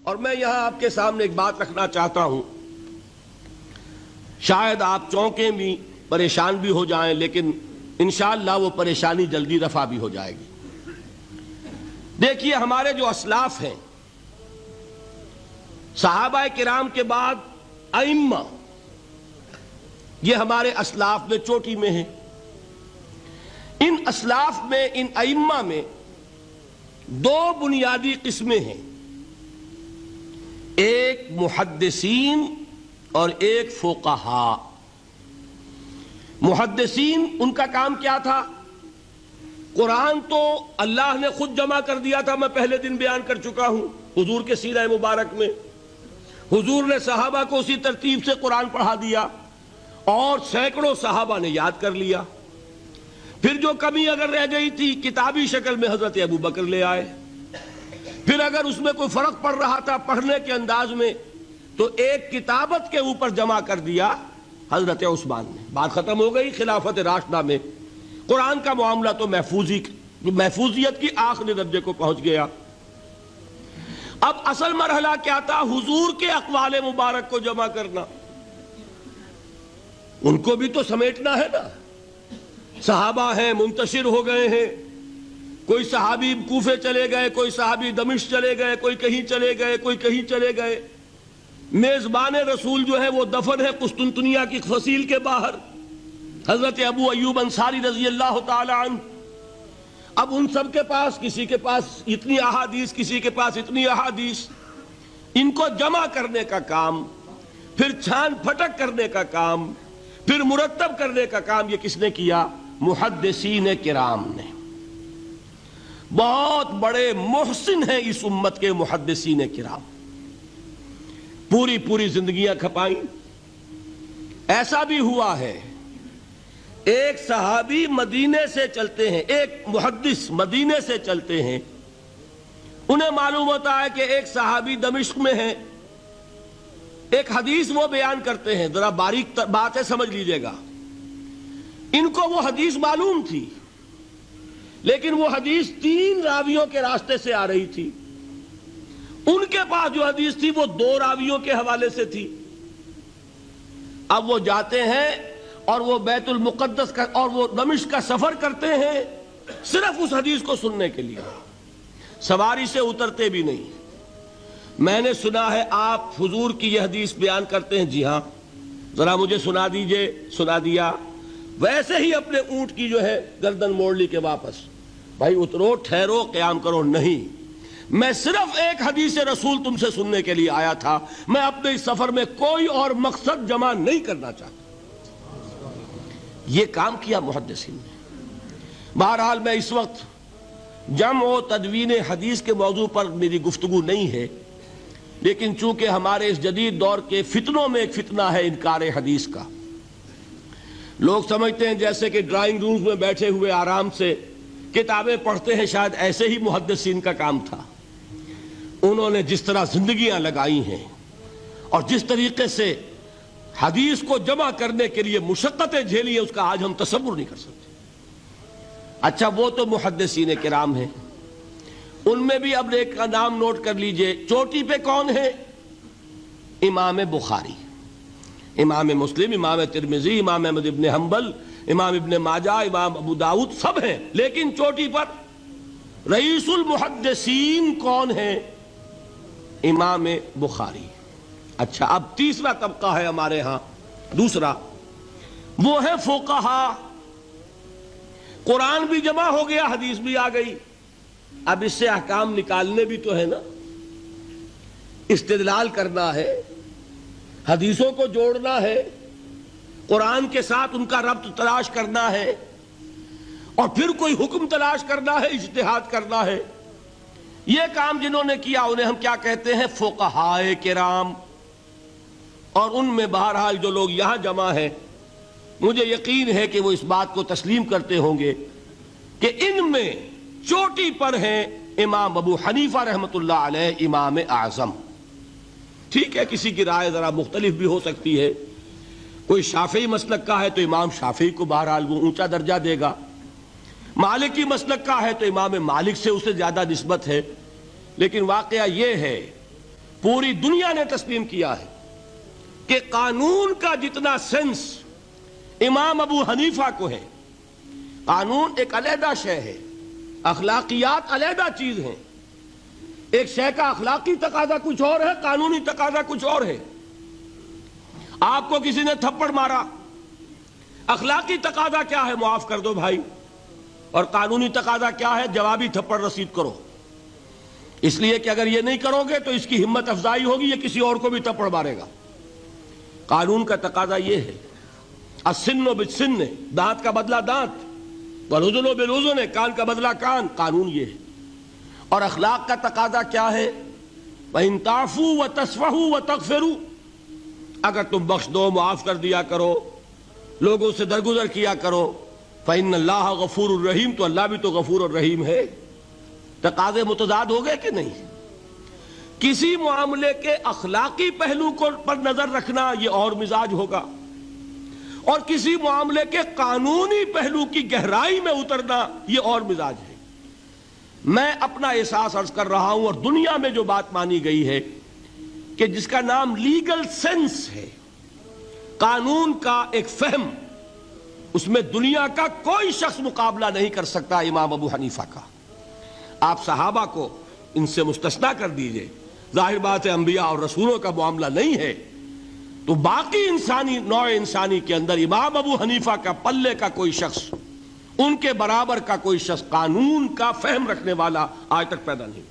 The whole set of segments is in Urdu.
اور میں یہاں آپ کے سامنے ایک بات رکھنا چاہتا ہوں، شاید آپ چونکیں بھی پریشان بھی ہو جائیں، لیکن انشاءاللہ وہ پریشانی جلدی رفع بھی ہو جائے گی۔ دیکھیے، ہمارے جو اسلاف ہیں، صحابہ کرام کے بعد ائمہ، یہ ہمارے اسلاف میں چوٹی میں ہیں۔ ان اسلاف میں، ان ائمہ میں دو بنیادی قسمیں ہیں، ایک محدثین اور ایک فقہاء۔ محدثین، ان کا کام کیا تھا؟ قرآن تو اللہ نے خود جمع کر دیا تھا، میں پہلے دن بیان کر چکا ہوں حضور کے سیرہ مبارک میں۔ حضور نے صحابہ کو اسی ترتیب سے قرآن پڑھا دیا اور سینکڑوں صحابہ نے یاد کر لیا۔ پھر جو کمی اگر رہ گئی تھی، کتابی شکل میں حضرت ابوبکر لے آئے۔ پھر اگر اس میں کوئی فرق پڑ رہا تھا پڑھنے کے انداز میں، تو ایک کتابت کے اوپر جمع کر دیا حضرت عثمان نے۔ بات ختم ہو گئی۔ خلافت راشدہ میں قرآن کا معاملہ تو محفوظیت کی آخری درجے کو پہنچ گیا۔ اب اصل مرحلہ کیا تھا؟ حضور کے اقوال مبارک کو جمع کرنا، ان کو بھی تو سمیٹنا ہے نا۔ صحابہ ہیں، منتشر ہو گئے ہیں، کوئی صحابی کوفے چلے گئے، کوئی صحابی دمشق چلے گئے، کوئی کہیں چلے گئے، کوئی کہیں چلے گئے۔ میزبان رسول جو ہے وہ دفن ہے قسطنطنیہ کی فصیل کے باہر، حضرت ابو ایوب انصاری رضی اللہ تعالی عنہ۔ اب ان سب کے پاس، کسی کے پاس اتنی احادیث، کسی کے پاس اتنی احادیث، ان کو جمع کرنے کا کام، پھر چھان پھٹک کرنے کا کام، پھر مرتب کرنے کا کام، یہ کس نے کیا؟ محدثین کرام نے۔ بہت بڑے محسن ہیں اس امت کے محدثین کرام، پوری زندگیاں کھپائیں۔ ایسا بھی ہوا ہے، ایک صحابی مدینے سے چلتے ہیں، ایک محدث مدینے سے چلتے ہیں، انہیں معلوم ہوتا ہے کہ ایک صحابی دمشق میں ہے، ایک حدیث وہ بیان کرتے ہیں، ذرا باریک بات ہے، سمجھ لیجئے گا۔ ان کو وہ حدیث معلوم تھی، لیکن وہ حدیث 3 راویوں کے راستے سے آ رہی تھی۔ ان کے پاس جو حدیث تھی وہ 2 راویوں کے حوالے سے تھی۔ اب وہ جاتے ہیں اور وہ بیت المقدس کا اور وہ دمشق کا سفر کرتے ہیں صرف اس حدیث کو سننے کے لیے، سواری سے اترتے بھی نہیں۔ میں نے سنا ہے آپ حضور کی یہ حدیث بیان کرتے ہیں، جی ہاں، ذرا مجھے سنا دیجئے۔ سنا دیا، ویسے ہی اپنے اونٹ کی جو ہے گردن موڑ لی کہ واپس، بھائی اترو، ٹھہرو، قیام کرو۔ نہیں، میں صرف ایک حدیث رسول تم سے سننے کے لیے آیا تھا، میں اپنے اس سفر میں کوئی اور مقصد جمع نہیں کرنا چاہتا۔ یہ کام کیا محدثین نے۔ بہرحال میں اس وقت جمع و تدوین حدیث کے موضوع پر میری گفتگو نہیں ہے، لیکن چونکہ ہمارے اس جدید دور کے فتنوں میں ایک فتنہ ہے انکار حدیث کا۔ لوگ سمجھتے ہیں جیسے کہ ڈرائنگ رومز میں بیٹھے ہوئے آرام سے کتابیں پڑھتے ہیں، شاید ایسے ہی محدثین کا کام تھا۔ انہوں نے جس طرح زندگیاں لگائی ہیں اور جس طریقے سے حدیث کو جمع کرنے کے لیے مشقتیں جھیلی ہیں، اس کا آج ہم تصور نہیں کر سکتے۔ اچھا، وہ تو محدثین کرام ہیں، ان میں بھی اب ایک کا نام نوٹ کر لیجئے، چوٹی پہ کون ہے؟ امام بخاری، امام مسلم، امام ترمذی، امام احمد ابن حنبل، امام ابن ماجہ، امام ابو داؤد، سب ہیں، لیکن چوٹی پر رئیس المحدثین کون ہے؟ امام بخاری۔ اچھا، اب تیسرا طبقہ ہے ہمارے ہاں، دوسرا، وہ ہے فقہاء۔ قرآن بھی جمع ہو گیا، حدیث بھی آ گئی، اب اس سے احکام نکالنے بھی تو ہے نا، استدلال کرنا ہے، حدیثوں کو جوڑنا ہے، قرآن کے ساتھ ان کا ربط تلاش کرنا ہے، اور پھر کوئی حکم تلاش کرنا ہے، اجتہاد کرنا ہے۔ یہ کام جنہوں نے کیا انہیں ہم کیا کہتے ہیں؟ فقہاء کرام۔ اور ان میں بہرحال جو لوگ یہاں جمع ہیں، مجھے یقین ہے کہ وہ اس بات کو تسلیم کرتے ہوں گے کہ ان میں چوٹی پر ہیں امام ابو حنیفہ رحمۃ اللہ علیہ، امام اعظم۔ ٹھیک ہے، کسی کی رائے ذرا مختلف بھی ہو سکتی ہے، کوئی شافعی مسلک کا ہے تو امام شافعی کو بہرحال وہ اونچا درجہ دے گا، مالکی مسلک کا ہے تو امام مالک سے اسے زیادہ نسبت ہے۔ لیکن واقعہ یہ ہے پوری دنیا نے تسلیم کیا ہے کہ قانون کا جتنا سینس امام ابو حنیفہ کو ہے، قانون ایک علیحدہ شے ہے، اخلاقیات علیحدہ چیز ہیں، ایک شے کا اخلاقی تقاضا کچھ اور ہے، قانونی تقاضا کچھ اور ہے۔ آپ کو کسی نے تھپڑ مارا، اخلاقی تقاضا کیا ہے؟ معاف کر دو بھائی، اور قانونی تقاضا کیا ہے؟ جوابی تھپڑ رسید کرو، اس لیے کہ اگر یہ نہیں کرو گے تو اس کی ہمت افزائی ہوگی، یہ کسی اور کو بھی تھپڑ مارے گا۔ قانون کا تقاضا یہ ہے، السن بالسن، دانت کا بدلہ دانت، والاذن بالاذن، کان کا بدلہ کان، قانون یہ ہے۔ اور اخلاق کا تقاضا کیا ہے؟ وَإِن تَعْفُوا وَتَصْفَحُوا وَتَغْفِرُوا، اگر تم بخش دو، معاف کر دیا کرو، لوگوں سے درگزر کیا کرو، فَإِنَّ اللَّهَ غَفُورٌ الرحیم، تو اللہ بھی تو غفور الرحیم ہے۔ تقاضے متضاد ہو گئے کہ نہیں؟ کسی معاملے کے اخلاقی پہلو پر نظر رکھنا یہ اور مزاج ہوگا، اور کسی معاملے کے قانونی پہلو کی گہرائی میں اترنا یہ اور مزاج ہے۔ میں اپنا احساس عرض کر رہا ہوں، اور دنیا میں جو بات مانی گئی ہے کہ جس کا نام لیگل سینس ہے، قانون کا ایک فہم، اس میں دنیا کا کوئی شخص مقابلہ نہیں کر سکتا امام ابو حنیفہ کا۔ آپ صحابہ کو ان سے مستثنیٰ کر دیجئے، ظاہر بات ہے انبیاء اور رسولوں کا معاملہ نہیں ہے، تو باقی انسانی نوع انسانی کے اندر امام ابو حنیفہ کا پلے کا کوئی شخص، ان کے برابر کا کوئی شخص قانون کا فہم رکھنے والا آج تک پیدا نہیں۔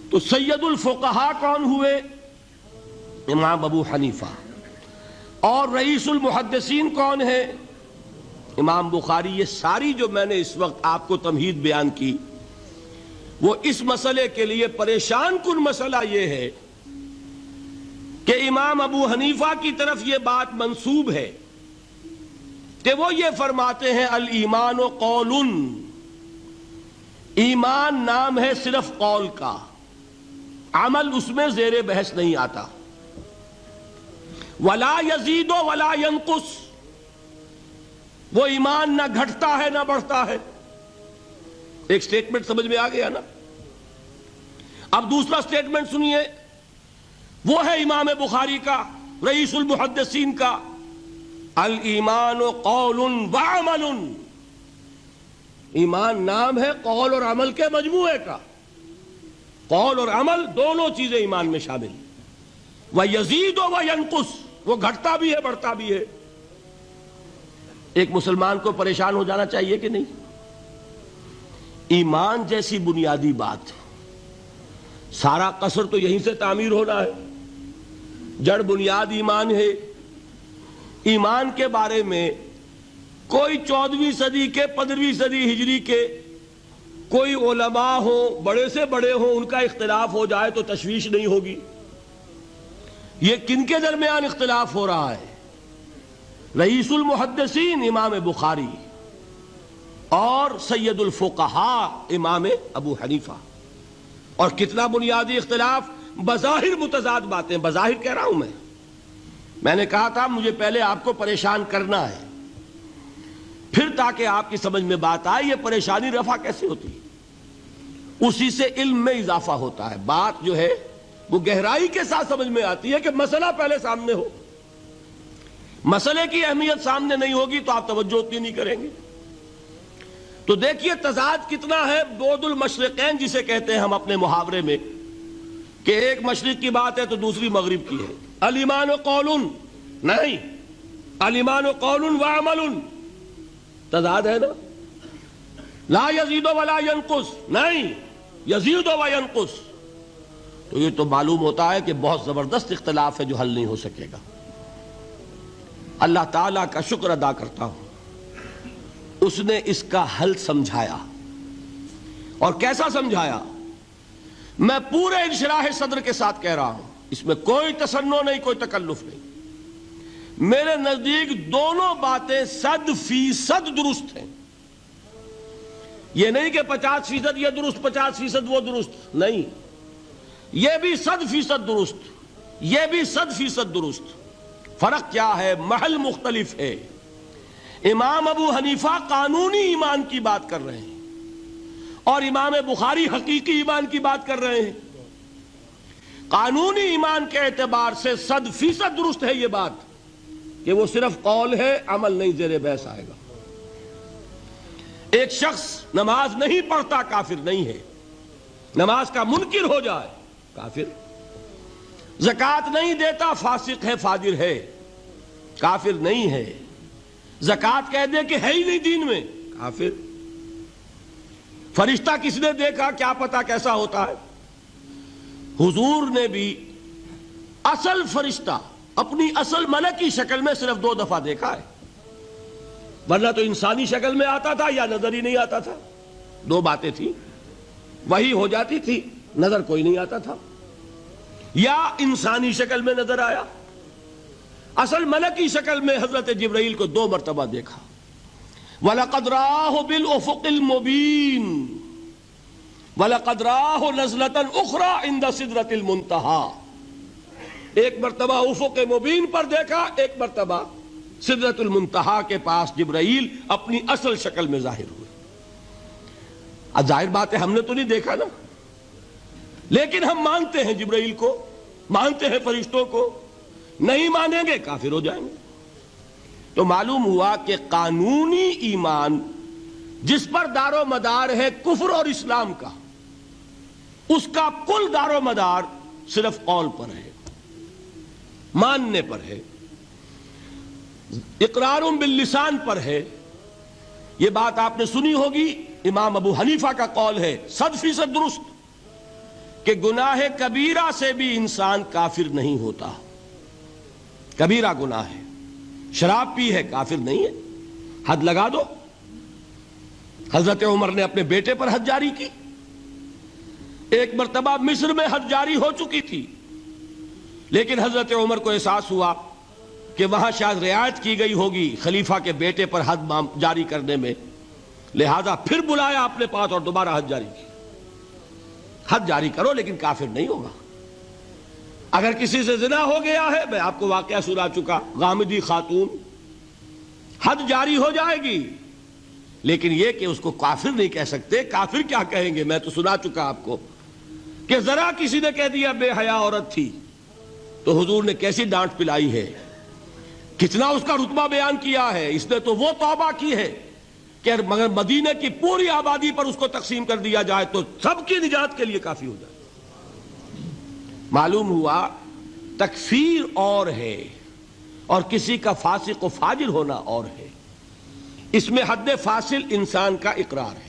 تو سید الفقہاء کون ہوئے؟ امام ابو حنیفہ۔ اور رئیس المحدثین کون ہے؟ امام بخاری۔ یہ ساری جو میں نے اس وقت آپ کو تمہید بیان کی، وہ اس مسئلے کے لیے پریشان کن مسئلہ یہ ہے کہ امام ابو حنیفہ کی طرف یہ بات منسوب ہے کہ وہ یہ فرماتے ہیں الایمان قول، ایمان نام ہے صرف قول کا، عمل اس میں زیر بحث نہیں آتا۔ ولا یزید ولا ینقص، وہ ایمان نہ گھٹتا ہے نہ بڑھتا ہے۔ ایک سٹیٹمنٹ سمجھ میں آ گیا نا؟ اب دوسرا سٹیٹمنٹ سنیے، وہ ہے امام بخاری کا، رئیس المحدثین کا، الایمان قول وعمل، ایمان نام ہے قول اور عمل کے مجموعے کا، قول اور عمل دونوں چیزیں ایمان میں شامل۔ وَيَزِيدُ وَيَنْقُصُ، وہ گھٹتا بھی ہے بڑھتا بھی ہے۔ ایک مسلمان کو پریشان ہو جانا چاہیے کہ نہیں؟ ایمان جیسی بنیادی بات، سارا قصر تو یہیں سے تعمیر ہونا ہے، جڑ بنیاد ایمان ہے۔ ایمان کے بارے میں کوئی 14ویں صدی کے 15ویں صدی ہجری کے کوئی علماء ہوں، بڑے سے بڑے ہوں، ان کا اختلاف ہو جائے تو تشویش نہیں ہوگی۔ یہ کن کے درمیان اختلاف ہو رہا ہے؟ رئیس المحدثین امام بخاری اور سید الفقہاء امام ابو حنیفہ۔ اور کتنا بنیادی اختلاف، بظاہر متضاد باتیں، بظاہر کہہ رہا ہوں میں نے کہا تھا مجھے پہلے آپ کو پریشان کرنا ہے، پھر تاکہ آپ کی سمجھ میں بات آئے یہ پریشانی رفع کیسے ہوتی ہے، اسی سے علم میں اضافہ ہوتا ہے۔ بات جو ہے وہ گہرائی کے ساتھ سمجھ میں آتی ہے کہ مسئلہ پہلے سامنے ہو۔ مسئلے کی اہمیت سامنے نہیں ہوگی تو آپ توجہ اتنی نہیں کریں گے۔ تو دیکھیے تضاد کتنا ہے، بعد المشرقین جسے کہتے ہیں ہم اپنے محاورے میں، کہ ایک مشرق کی بات ہے تو دوسری مغرب کی ہے۔ الایمان قول، نہیں، الایمان قول وعمل، تضاد ہے نا۔ لا یزید ولا ینقص، نہیں، یزید وینقص۔ تو یہ تو معلوم ہوتا ہے کہ بہت زبردست اختلاف ہے جو حل نہیں ہو سکے گا۔ اللہ تعالیٰ کا شکر ادا کرتا ہوں، اس نے اس کا حل سمجھایا۔ اور کیسا سمجھایا؟ میں پورے انشراح صدر کے ساتھ کہہ رہا ہوں، اس میں کوئی تصنع نہیں، کوئی تکلف نہیں۔ میرے نزدیک دونوں باتیں 100% درست ہیں۔ یہ نہیں کہ 50% یہ درست 50% وہ درست، نہیں، یہ بھی 100% درست، یہ بھی 100% درست۔ فرق کیا ہے؟ محل مختلف ہے۔ امام ابو حنیفہ قانونی ایمان کی بات کر رہے ہیں اور امام بخاری حقیقی ایمان کی بات کر رہے ہیں۔ قانونی ایمان کے اعتبار سے 100% درست ہے یہ بات کہ وہ صرف قول ہے، عمل نہیں، زیر بحث آئے گا۔ ایک شخص نماز نہیں پڑھتا کافر نہیں ہے، نماز کا منکر ہو جائے کافر، زکوٰۃ نہیں دیتا فاسق ہے، فاجر ہے، کافر نہیں ہے، زکوٰۃ کہہ دے کہ ہے ہی نہیں دین میں، کافر۔ فرشتہ کس نے دیکھا، کیا پتا کیسا ہوتا ہے؟ حضور نے بھی اصل فرشتہ اپنی اصل ملکی شکل میں صرف 2 دفعہ دیکھا ہے، ورنہ تو انسانی شکل میں آتا تھا یا نظر ہی نہیں آتا تھا۔ 2 باتیں تھیں، وہی ہو جاتی تھی، نظر کوئی نہیں آتا تھا، یا انسانی شکل میں نظر آیا۔ اصل ملکی شکل میں حضرت جبرائیل کو 2 مرتبہ دیکھا۔ وَلَقَدْ رَآهُ بِالْأُفُقِ الْمُبِينِ وَلَقَدْ رَآهُ نَزْلَةً أُخْرَى عِنْدَ سِدْرَةِ الْمُنْتَهَى، ایک مرتبہ افق مبین پر دیکھا، ایک مرتبہ سدرۃ المنتہا کے پاس جبرائیل اپنی اصل شکل میں ظاہر ہوئے۔ اب ظاہر بات ہے ہم نے تو نہیں دیکھا نا، لیکن ہم مانتے ہیں جبرائیل کو، مانتے ہیں فرشتوں کو، نہیں مانیں گے کافر ہو جائیں گے۔ تو معلوم ہوا کہ قانونی ایمان جس پر دار و مدار ہے کفر اور اسلام کا، اس کا کل دار و مدار صرف قول پر ہے، ماننے پر ہے، اقرار باللسان پر ہے۔ یہ بات آپ نے سنی ہوگی، امام ابو حنیفہ کا قول ہے 100% درست کہ گناہ کبیرہ سے بھی انسان کافر نہیں ہوتا۔ کبیرہ گناہ ہے، شراب پی ہے، کافر نہیں ہے، حد لگا دو۔ حضرت عمر نے اپنے بیٹے پر حد جاری کی، ایک مرتبہ مصر میں حد جاری ہو چکی تھی، لیکن حضرت عمر کو احساس ہوا کہ وہاں شاید رعایت کی گئی ہوگی خلیفہ کے بیٹے پر حد جاری کرنے میں، لہذا پھر بلایا اپنے پاس اور دوبارہ حد جاری کی۔ حد جاری کرو لیکن کافر نہیں ہوگا۔ اگر کسی سے زنا ہو گیا ہے، میں آپ کو واقعہ سنا چکا، غامدی خاتون، حد جاری ہو جائے گی، لیکن یہ کہ اس کو کافر نہیں کہہ سکتے۔ کافر کیا کہیں گے؟ میں تو سنا چکا آپ کو کہ ذرا کسی نے کہہ دیا بے حیا عورت تھی تو حضور نے کیسی ڈانٹ پلائی ہے، کتنا اس کا رتبہ بیان کیا ہے۔ اس نے تو وہ توبہ کی ہے کہ مگر مدینے کی پوری آبادی پر اس کو تقسیم کر دیا جائے تو سب کی نجات کے لیے کافی ہو جائے۔ معلوم ہوا تکفیر اور ہے اور کسی کا فاسق و فاجر ہونا اور ہے، اس میں حد فاصل انسان کا اقرار ہے۔